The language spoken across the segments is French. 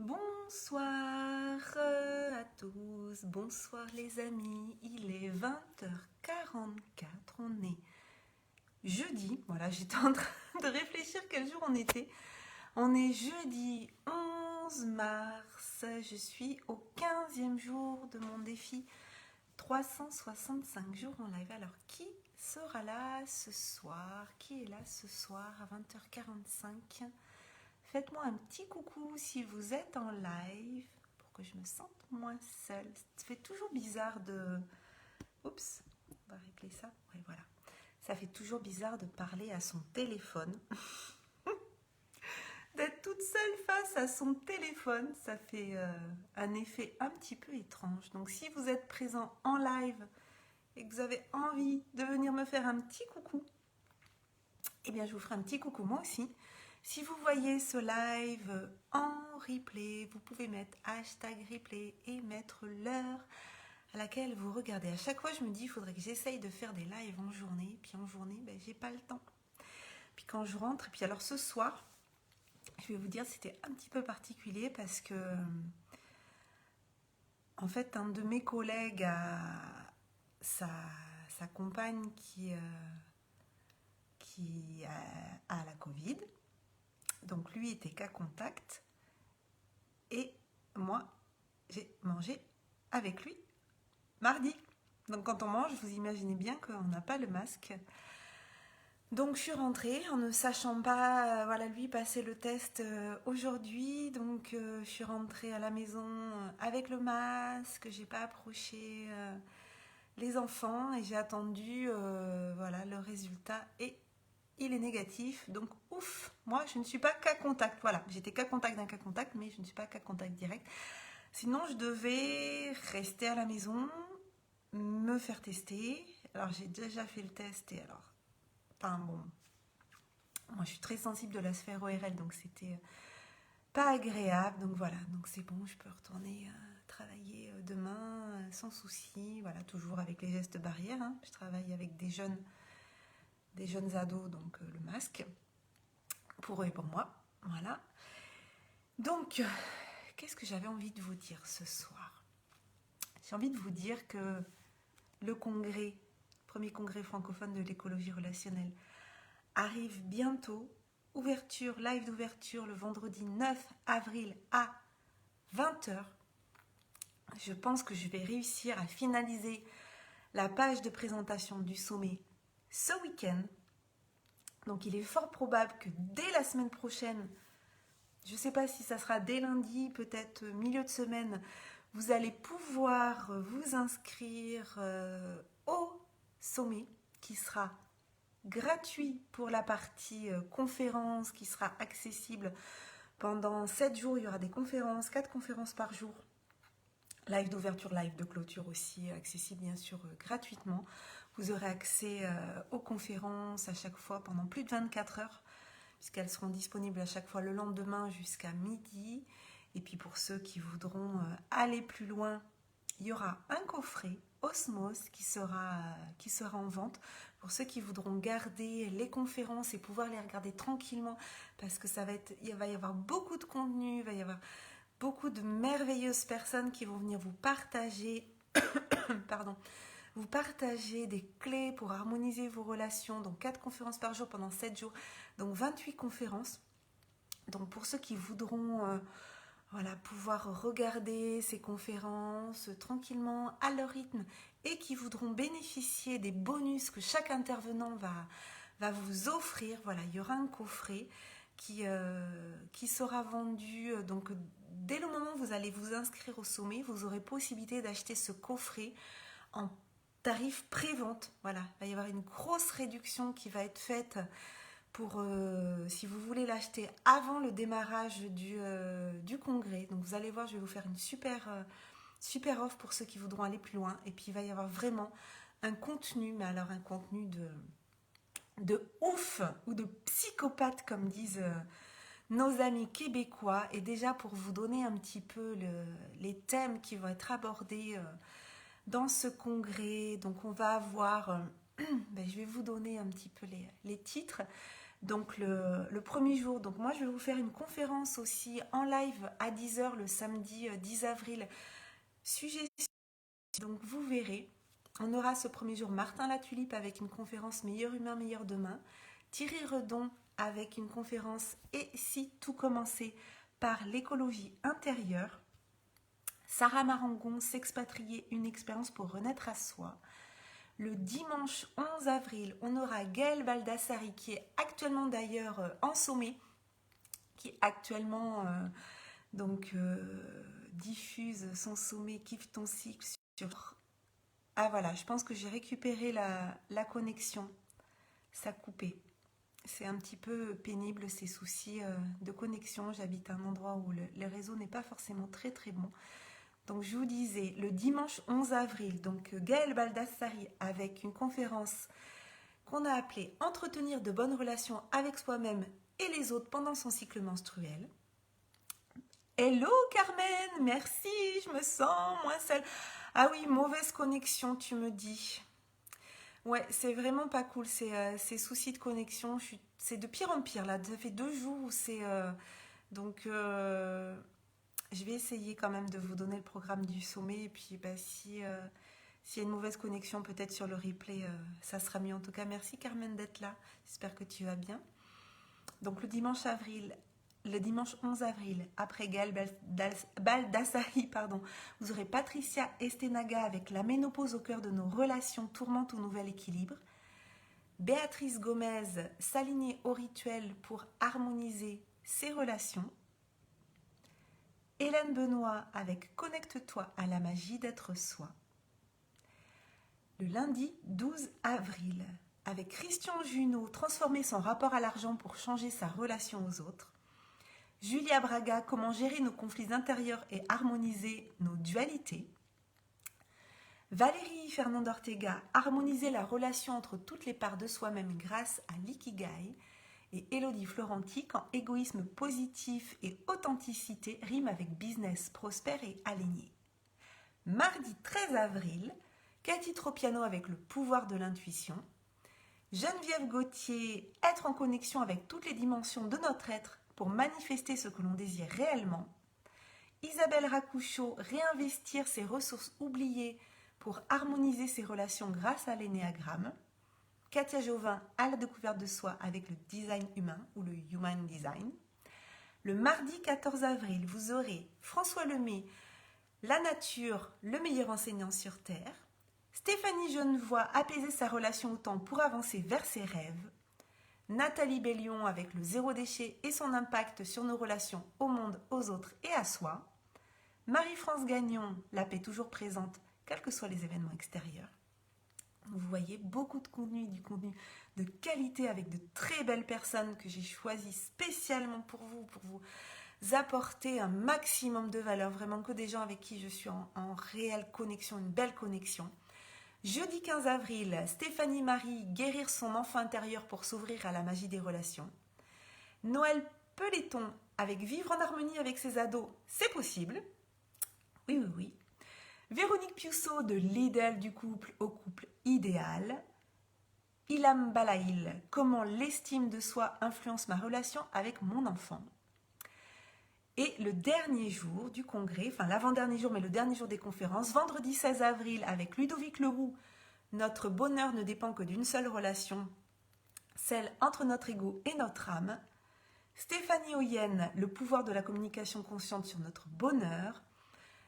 Bonsoir à tous, bonsoir les amis, il est 20h44, on est jeudi, voilà j'étais en train de réfléchir quel jour on était, on est jeudi 11 mars, je suis au 15e jour de mon défi 365 jours en live. Alors qui sera là ce soir? Qui est là ce soir à 20h45? Faites-moi un petit coucou si vous êtes en live pour que je me sente moins seule. Ça fait toujours bizarre de... Oups, on va régler ça. Ouais, voilà. Ça fait toujours bizarre de parler à son téléphone. D'être toute seule face à son téléphone, ça fait un effet un petit peu étrange. Donc si vous êtes présent en live et que vous avez envie de venir me faire un petit coucou, eh bien je vous ferai un petit coucou moi aussi. Si vous voyez ce live en replay, vous pouvez mettre hashtag replay et mettre l'heure à laquelle vous regardez. À chaque fois, je me dis, il faudrait que j'essaye de faire des lives en journée. Puis en journée, ben, j'ai pas le temps. Puis quand je rentre, et puis alors ce soir, je vais vous dire, c'était un petit peu particulier parce que, en fait, un de mes collègues a sa compagne qui a la Covid. Donc lui était cas contact et moi j'ai mangé avec lui mardi. Donc quand on mange, vous imaginez bien qu'on n'a pas le masque. Donc je suis rentrée en ne sachant pas, voilà, lui passer le test aujourd'hui. Donc je suis rentrée à la maison avec le masque, j'ai pas approché les enfants et j'ai attendu voilà, le résultat et il est négatif, donc ouf, moi je ne suis pas cas contact, voilà, j'étais cas contact d'un cas contact, mais je ne suis pas cas contact direct, sinon je devais rester à la maison, me faire tester, alors j'ai déjà fait le test et alors, enfin bon, moi je suis très sensible de la sphère ORL, donc c'était pas agréable, donc voilà, donc c'est bon, je peux retourner travailler demain sans souci, voilà, toujours avec les gestes barrières, hein. Je travaille avec des jeunes ados, donc le masque, pour eux et pour moi, voilà. Donc, qu'est-ce que j'avais envie de vous dire ce soir? J'ai envie de vous dire que le congrès, premier congrès francophone de l'écologie relationnelle, arrive bientôt. Ouverture, live d'ouverture le vendredi 9 avril à 20h. Je pense que je vais réussir à finaliser la page de présentation du sommet ce week-end. Donc il est fort probable que dès la semaine prochaine, je ne sais pas si ça sera dès lundi, peut-être milieu de semaine, vous allez pouvoir vous inscrire au sommet qui sera gratuit pour la partie conférence qui sera accessible pendant 7 jours. Il y aura des conférences, 4 conférences par jour. Live d'ouverture, live de clôture aussi, accessible bien sûr gratuitement. Vous aurez accès aux conférences à chaque fois pendant plus de 24 heures, puisqu'elles seront disponibles à chaque fois le lendemain jusqu'à midi. Et puis pour ceux qui voudront aller plus loin, il y aura un coffret Osmose qui sera en vente. Pour ceux qui voudront garder les conférences et pouvoir les regarder tranquillement, parce que il va y avoir beaucoup de contenu, il va y avoir beaucoup de merveilleuses personnes qui vont venir vous partager vous partagez des clés pour harmoniser vos relations. Donc 4 conférences par jour pendant 7 jours, donc 28 conférences. Donc pour ceux qui voudront voilà, pouvoir regarder ces conférences tranquillement à leur rythme et qui voudront bénéficier des bonus que chaque intervenant va vous offrir, voilà, il y aura un coffret qui sera vendu. Donc dès le moment où vous allez vous inscrire au sommet, vous aurez possibilité d'acheter ce coffret en tarif pré-vente. Voilà, il va y avoir une grosse réduction qui va être faite pour si vous voulez l'acheter avant le démarrage du congrès. Donc vous allez voir, je vais vous faire une super offre pour ceux qui voudront aller plus loin. Et puis il va y avoir vraiment un contenu, mais alors un contenu de ouf ou de psychopathe comme disent nos amis québécois. Et déjà pour vous donner un petit peu les thèmes qui vont être abordés dans ce congrès, donc on va avoir, je vais vous donner un petit peu les titres. Donc le premier jour, donc moi je vais vous faire une conférence aussi en live à 10h le samedi 10 avril. Sujet, donc vous verrez. On aura ce premier jour Martin Latulipe avec une conférence Meilleur humain, meilleur demain. Thierry Redon avec une conférence Et si tout commençait par l'écologie intérieure. Sarah Marangon, S'expatrier, une expérience pour renaître à soi. Le dimanche 11 avril, on aura Gaëlle Baldassari qui est actuellement d'ailleurs en sommet, qui actuellement diffuse son sommet Kiffe ton cycle sur... Ah voilà, je pense que j'ai récupéré la connexion. Ça a coupé. C'est un petit peu pénible ces soucis de connexion. J'habite à un endroit où le réseau n'est pas forcément très très bon. Donc je vous disais, le dimanche 11 avril, donc Gaëlle Baldassari avec une conférence qu'on a appelée Entretenir de bonnes relations avec soi-même et les autres pendant son cycle menstruel. Hello Carmen, merci, je me sens moins seule. Ah oui, mauvaise connexion, tu me dis. Ouais, c'est vraiment pas cool, ces soucis de connexion. C'est de pire en pire là. Ça fait 2 jours où c'est... je vais essayer quand même de vous donner le programme du sommet. Et puis s'il y a une mauvaise connexion peut-être sur le replay, ça sera mieux. En tout cas, merci Carmen d'être là. J'espère que tu vas bien. Donc le dimanche 11 avril, après Gaëlle Baldassari, vous aurez Patricia Estenaga avec la ménopause au cœur de nos relations, tourmente ou nouvel équilibre. Béatrice Gomez, s'aligner au rituel pour harmoniser ses relations. Hélène Benoît avec Connecte-toi à la magie d'être soi. Le lundi 12 avril, avec Christian Junot, transformer son rapport à l'argent pour changer sa relation aux autres. Julia Braga, comment gérer nos conflits intérieurs et harmoniser nos dualités. Valérie Fernande Ortega, harmoniser la relation entre toutes les parts de soi-même grâce à l'ikigai. Et Élodie Florenti, quand égoïsme positif et authenticité riment avec business prospère et aligné. Mardi 13 avril, Cathy Tropiano avec le pouvoir de l'intuition. Geneviève Gauthier, être en connexion avec toutes les dimensions de notre être pour manifester ce que l'on désire réellement. Isabelle Racouchot, réinvestir ses ressources oubliées pour harmoniser ses relations grâce à l'énéagramme. Katia Jovin, à la découverte de soi avec le design humain ou le human design. Le mardi 14 avril, vous aurez François Lemay, la nature, le meilleur enseignant sur Terre. Stéphanie Genevoix, apaiser sa relation au temps pour avancer vers ses rêves. Nathalie Bellion avec le zéro déchet et son impact sur nos relations au monde, aux autres et à soi. Marie-France Gagnon, la paix toujours présente, quels que soient les événements extérieurs. Vous voyez beaucoup de contenu, du contenu de qualité avec de très belles personnes que j'ai choisies spécialement pour vous apporter un maximum de valeur, vraiment que des gens avec qui je suis en réelle connexion, une belle connexion. Jeudi 15 avril, Stéphanie Marie, guérir son enfant intérieur pour s'ouvrir à la magie des relations. Noël Peléton, avec vivre en harmonie avec ses ados, c'est possible. Oui. Véronique Piusso, de l'idéal du couple au couple idéal. Ilham Balaïl, comment l'estime de soi influence ma relation avec mon enfant. Et le dernier jour du congrès, enfin l'avant-dernier jour, mais le dernier jour des conférences, vendredi 16 avril, avec Ludovic Leroux, notre bonheur ne dépend que d'une seule relation, celle entre notre ego et notre âme. Stéphanie Hoyen, le pouvoir de la communication consciente sur notre bonheur.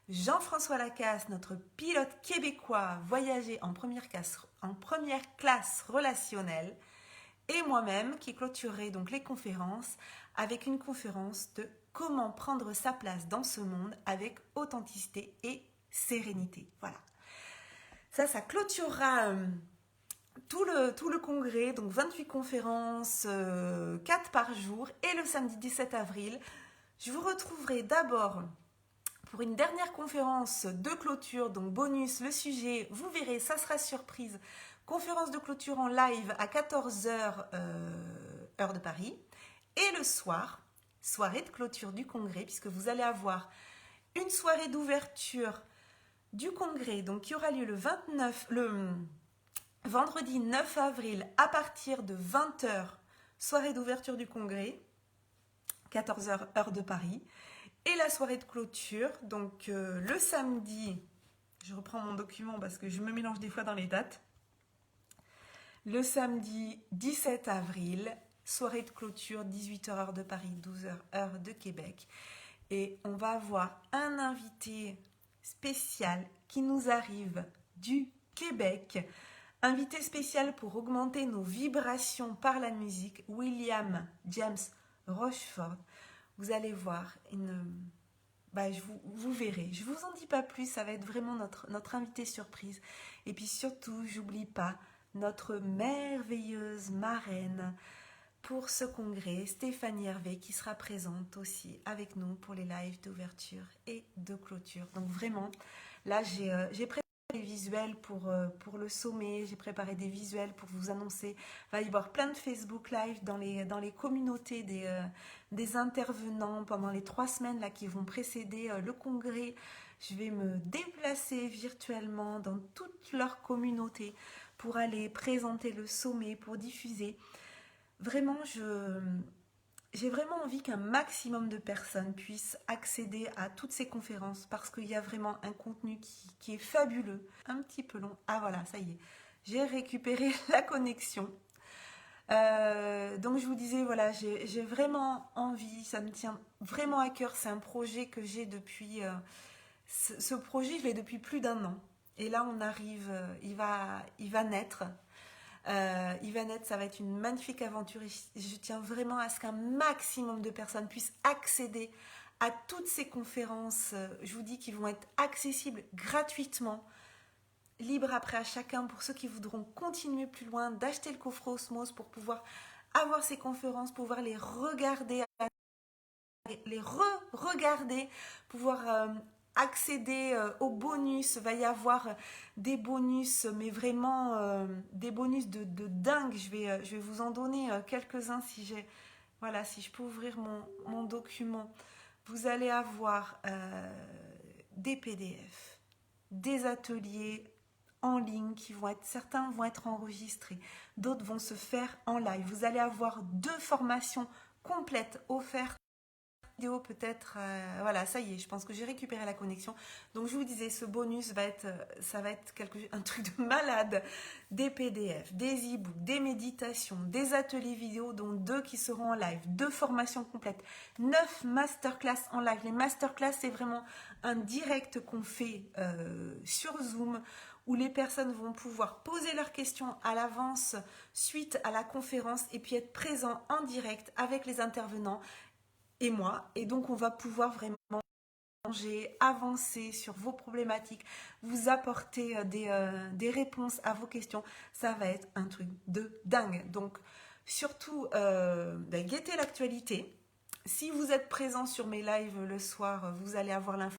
Jean-François Lacasse, notre pilote québécois, voyager en première classe relationnelle. Et moi-même qui clôturerai donc les conférences avec une conférence de comment prendre sa place dans ce monde avec authenticité et sérénité. Voilà. Ça clôturera tout le congrès, donc 28 conférences, 4 par jour. Et le samedi 17 avril, je vous retrouverai d'abord pour une dernière conférence de clôture, donc bonus, le sujet, vous verrez, ça sera surprise. Conférence de clôture en live à 14h, heure de Paris. Et le soir, soirée de clôture du congrès, puisque vous allez avoir une soirée d'ouverture du congrès, donc qui aura lieu le vendredi 9 avril à partir de 20h soirée d'ouverture du congrès, 14h heure de Paris, et la soirée de clôture, donc le samedi, je reprends mon document parce que je me mélange des fois dans les dates, le samedi 17 avril, soirée de clôture, 18h heure de Paris, 12h heure de Québec, et on va avoir un invité spécial qui nous arrive du Québec. Invité spécial pour augmenter nos vibrations par la musique, William James Rochefort. Vous allez voir, vous verrez. Je ne vous en dis pas plus, ça va être vraiment notre invité surprise. Et puis surtout, j'oublie pas notre merveilleuse marraine pour ce congrès, Stéphanie Hervé, qui sera présente aussi avec nous pour les lives d'ouverture et de clôture. Donc vraiment, là j'ai préparé des visuels pour le sommet, j'ai préparé des visuels pour vous annoncer. Il va y avoir plein de Facebook Live dans les communautés des intervenants pendant les 3 semaines là, qui vont précéder le congrès. Je vais me déplacer virtuellement dans toute leur communauté pour aller présenter le sommet, pour diffuser. Vraiment, j'ai vraiment envie qu'un maximum de personnes puissent accéder à toutes ces conférences parce qu'il y a vraiment un contenu qui est fabuleux, un petit peu long. Ah voilà, ça y est, j'ai récupéré la connexion. Donc je vous disais, voilà, j'ai vraiment envie, ça me tient vraiment à cœur. C'est un projet que j'ai depuis... ce projet, je l'ai depuis plus d'1 an. Et là, on arrive, il va naître. Yvanette, ça va être une magnifique aventure et je tiens vraiment à ce qu'un maximum de personnes puissent accéder à toutes ces conférences. Je vous dis qu'ils vont être accessibles gratuitement, libre après à chacun pour ceux qui voudront continuer plus loin, d'acheter le coffret Osmose pour pouvoir avoir ces conférences, pouvoir les regarder, les re-regarder, pouvoir accéder aux bonus. Il va y avoir des bonus, mais vraiment des bonus de dingue. Je vais vous en donner quelques-uns si je peux ouvrir mon document. Vous allez avoir des PDF, des ateliers en ligne certains vont être enregistrés, d'autres vont se faire en live. Vous allez avoir 2 formations complètes offertes. Peut-être, voilà, ça y est, je pense que j'ai récupéré la connexion. Donc je vous disais, ce bonus va être un truc de malade. Des PDF, des e-books, des méditations, des ateliers vidéo, dont 2 qui seront en live, 2 formations complètes, 9 masterclass en live. Les masterclass, c'est vraiment un direct qu'on fait sur Zoom, où les personnes vont pouvoir poser leurs questions à l'avance suite à la conférence et puis être présents en direct avec les intervenants et moi, et donc on va pouvoir vraiment avancer sur vos problématiques, vous apporter des réponses à vos questions. Ça va être un truc de dingue. Donc surtout, guettez l'actualité. Si vous êtes présent sur mes lives le soir, vous allez avoir l'information